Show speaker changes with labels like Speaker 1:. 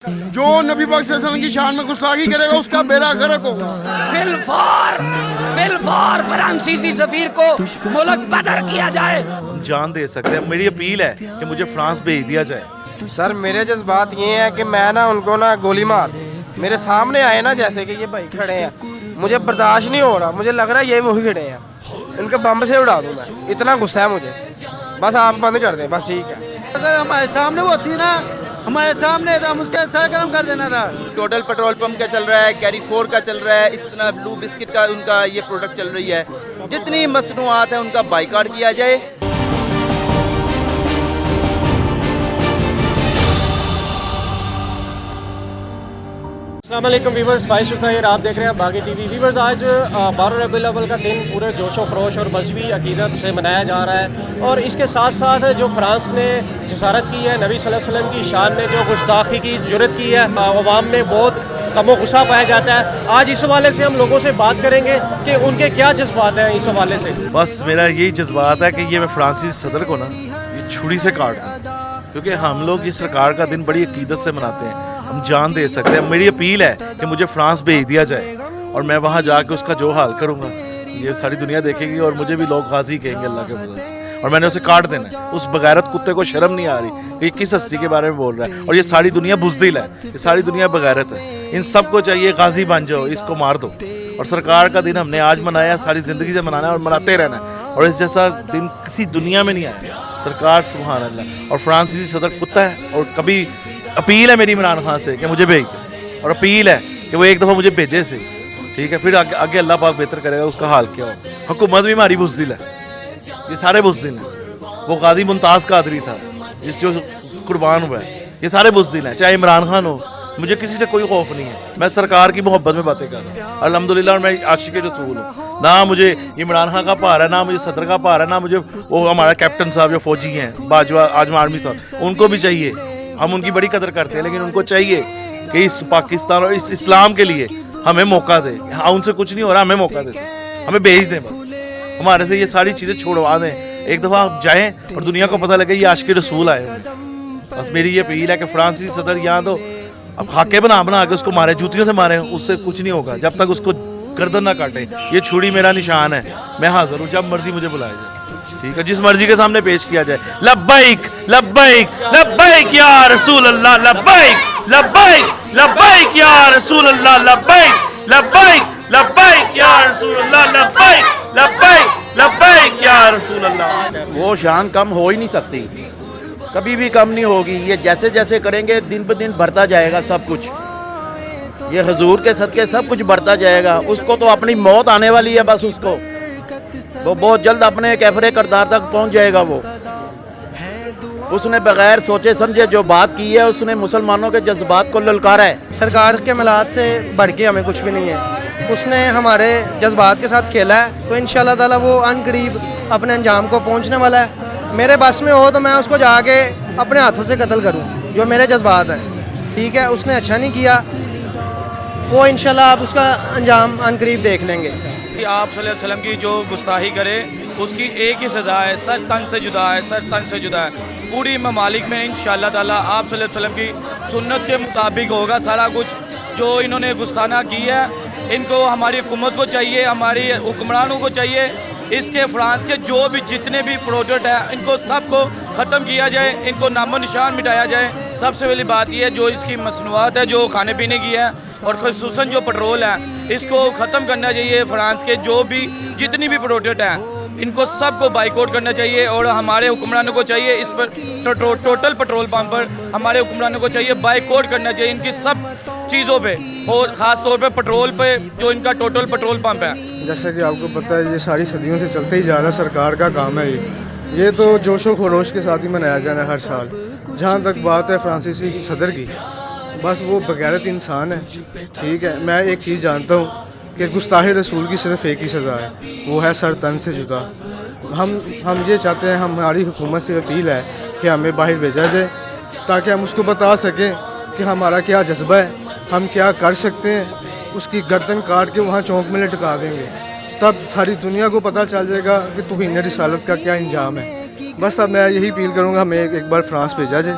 Speaker 1: جو نبی پاک صلی اللہ علیہ وسلم کی شان میں گستاخی کرے گا اس کا بیڑا غرق ہوگا۔
Speaker 2: فی الفور فرانسیسی سفیر کو ملک بدر کیا جائے۔
Speaker 3: جان دے سکتے ہیں۔ میری اپیل ہے کہ مجھے فرانس بھیج دیا جائے۔
Speaker 4: سر میرے جذبات یہ ہیں کہ میں نا ان کو نا گولی مار میرے سامنے آئے نا، جیسے کہ یہ بھائی کھڑے ہیں، مجھے برداشت نہیں ہو رہا، مجھے لگ رہا ہے یہ وہی کھڑے ہیں، ان کے بم سے اڑا دوں میں، اتنا غصہ ہے مجھے۔ بس آپ بند کر دیں، بس ٹھیک ہے۔
Speaker 5: اگر ہمارے سامنے وہ ہوتی نا، ہمارے سامنے تو ہم اس کا سر گرم کر دینا تھا۔
Speaker 6: ٹوٹل پیٹرول پمپ کا چل رہا ہے، کیری 4 کا چل رہا ہے، اس طرح بلو بسکٹ کا ان کا یہ پروڈکٹ چل رہی ہے۔ جتنی مصنوعات ہیں ان کا بائیکاٹ کیا جائے۔
Speaker 7: السلام علیکم ویورز، فائز شکر، آپ دیکھ رہے ہیں باغی ٹی وی۔ ویورز، آج 12 ربیع الاول کا دن پورے جوش و خروش اور مذہبی عقیدت سے منایا جا رہا ہے، اور اس کے ساتھ ساتھ جو فرانس نے جسارت کی ہے، نبی صلی اللہ علیہ وسلم کی شان میں جو گستاخی کی جرت کی ہے، عوام میں بہت کم و غصہ پایا جاتا ہے۔ آج اس حوالے سے ہم لوگوں سے بات کریں گے کہ ان کے کیا جذبات ہیں اس حوالے سے۔
Speaker 3: بس میرا یہی جذبات ہے کہ یہ میں فرانسیسی صدر کو نا یہ چھری سے کاٹ دوں، کیونکہ ہم لوگ اس سرکار کا دن بڑی عقیدت سے مناتے ہیں، ہم جان دے سکتے ہیں۔ میری اپیل ہے کہ مجھے فرانس بھیج دیا جائے اور میں وہاں جا کے اس کا جو حال کروں گا یہ ساری دنیا دیکھے گی، اور مجھے بھی لوگ غازی کہیں گے اللہ کے فضل سے، اور میں نے اسے کاٹ دینا ہے۔ اس بغیرت کتے کو شرم نہیں آ رہی کہ یہ کس ہستی کے بارے میں بول رہا ہے، اور یہ ساری دنیا بزدل ہے، یہ ساری دنیا بغیرت ہے۔ ان سب کو چاہیے غازی بن جاؤ، اس کو مار دو۔ اور سرکار کا دن ہم نے آج منایا، ساری زندگی سے منانا ہے اور مناتے رہنا ہے، اور اس جیسا دن کسی دنیا میں نہیں آیا۔ سرکار سبحان اللہ، اور فرانسیسی صدر کتا ہے، اور کبھی اپیل ہے میری عمران خان سے کہ مجھے بھیج دے، اور اپیل ہے کہ وہ ایک دفعہ مجھے بھیجے سے، ٹھیک ہے؟ پھر آگے اللہ پاک بہتر کرے گا اس کا حال کیا ہو۔ حکومت بھی ہماری بزدل ہے، یہ سارے بزدل ہیں۔ وہ غازی ممتاز قادری تھا جس جو قربان ہوا ہے، یہ سارے بزدل ہیں، چاہے عمران خان ہو۔ مجھے کسی سے کوئی خوف نہیں ہے، میں سرکار کی محبت میں باتیں کر رہا ہوں الحمدللہ، اور میں عاشق رسول ہوں۔ نہ مجھے عمران خان کا پار ہے، نہ مجھے صدر کا پار ہے، نہ مجھے وہ ہمارا کیپٹن صاحب جو فوجی ہیں باجوہ آجم آرمی صاحب، ان کو بھی چاہیے، ہم ان کی بڑی قدر کرتے ہیں، لیکن ان کو چاہیے کہ اس پاکستان اور اس اسلام کے لیے ہمیں موقع دے۔ ہاں ان سے کچھ نہیں ہو رہا، ہمیں موقع دے دیں، ہمیں بھیج دیں، بس ہمارے سے یہ ساری چیزیں چھوڑوا دیں۔ ایک دفعہ آپ جائیں اور دنیا کو پتہ لگے یہ عاشق رسول آئے ہیں۔ بس میری یہ اپیل ہے کہ فرانسیسی صدر یہاں تو اب خاکے بنا کے اس کو مارے، جوتیوں سے مارے، اس سے کچھ نہیں ہوگا جب تک اس کو گردن نہ کاٹے۔ یہ چھری میرا نشان ہے، میں حاضر ہوں جب مرضی مجھے بلایا جائے، ٹھیک ہے؟ جس مرضی کے سامنے پیش کیا جائے۔ لبیک لبیک لبیک یا رسول اللہ، لبیک لبیک لبیک یا رسول اللہ، لبیک لبیک لبیک یا رسول اللہ، لبیک لبیک لبیک یا رسول اللہ۔
Speaker 1: وہ شان کم ہو ہی نہیں سکتی، کبھی بھی کم نہیں ہوگی۔ یہ جیسے جیسے کریں گے دن بہ دن بڑھتا جائے گا سب کچھ، یہ حضور کے صدقے سب کچھ بڑھتا جائے گا۔ اس کو تو اپنی موت آنے والی ہے، بس اس کو وہ بہت جلد اپنے کیفر کردار تک پہنچ جائے گا۔ وہ اس نے بغیر سوچے سمجھے جو بات کی ہے، اس نے مسلمانوں کے جذبات کو للکارا ہے۔
Speaker 4: سرکار کے ملاد سے بڑھ کے ہمیں کچھ بھی نہیں ہے، اس نے ہمارے جذبات کے ساتھ کھیلا ہے، تو انشاءاللہ تعالی وہ عن قریب اپنے انجام کو پہنچنے والا ہے۔ میرے بس میں ہو تو میں اس کو جا کے اپنے ہاتھوں سے قتل کروں، جو میرے جذبات ہیں، ٹھیک ہے؟ اس نے اچھا نہیں کیا، وہ انشاءاللہ آپ اس کا انجام عن قریب دیکھ لیں گے۔
Speaker 2: کہ آپ صلی اللہ علیہ وسلم کی جو گستاخی کرے اس کی ایک ہی سزا ہے، سر تن سے جدا ہے، سر تن سے جدا ہے۔ پوری ممالک میں انشاءاللہ تعالیٰ آپ صلی اللہ علیہ وسلم کی سنت کے مطابق ہوگا سارا کچھ۔ جو انہوں نے گستاخانہ کی ہے، ان کو ہماری حکومت کو چاہیے، ہماری حکمرانوں کو چاہیے، اس کے فرانس کے جو بھی جتنے بھی پروڈکٹ ہیں ان کو سب کو ختم کیا جائے، ان کو نام و نشان مٹایا جائے۔ سب سے پہلی بات یہ ہے جو اس کی مصنوعات ہے جو کھانے پینے کی ہے، اور خصوصاً جو پیٹرول ہے، اس کو ختم کرنا چاہیے۔ فرانس کے جو بھی جتنی بھی پروڈکٹ ہیں ان کو سب کو بائیکاٹ کرنا چاہیے، اور ہمارے حکمرانوں کو چاہیے اس پر ٹوٹل پیٹرول پمپ پر ہمارے حکمرانوں کو چاہیے بائیکاٹ کرنا چاہیے ان کی سب چیزوں پہ، اور خاص طور پہ پیٹرول پہ جو ان کا ٹوٹل پیٹرول پمپ ہے۔
Speaker 5: جیسا کہ آپ کو پتہ ہے یہ ساری صدیوں سے چلتے ہی جا رہا، سرکار کا کام ہے یہ تو جوش و خروش کے ساتھ ہی منایا جانا ہے ہر سال۔ جہاں تک بات ہے فرانسیسی صدر کی، بس وہ بغیرت انسان ہے، ٹھیک ہے؟ میں ایک چیز جانتا ہوں کہ گستاخ رسول کی صرف ایک ہی سزا ہے، وہ ہے سر تن سے جدا۔ ہم یہ چاہتے ہیں، ہماری حکومت سے اپیل ہے کہ ہمیں باہر بھیجا جائے تاکہ ہم اس کو بتا سکیں کہ ہمارا کیا جذبہ ہے، ہم کیا کر سکتے ہیں۔ اس کی گردن کاٹ کے وہاں چونک میں لٹکا دیں گے، تب ساری دنیا کو پتہ چل جائے گا کہ توہین رسالت کا کیا انجام ہے۔ بس اب میں یہی اپیل کروں گا، ہمیں ایک بار فرانس بھیجا جائے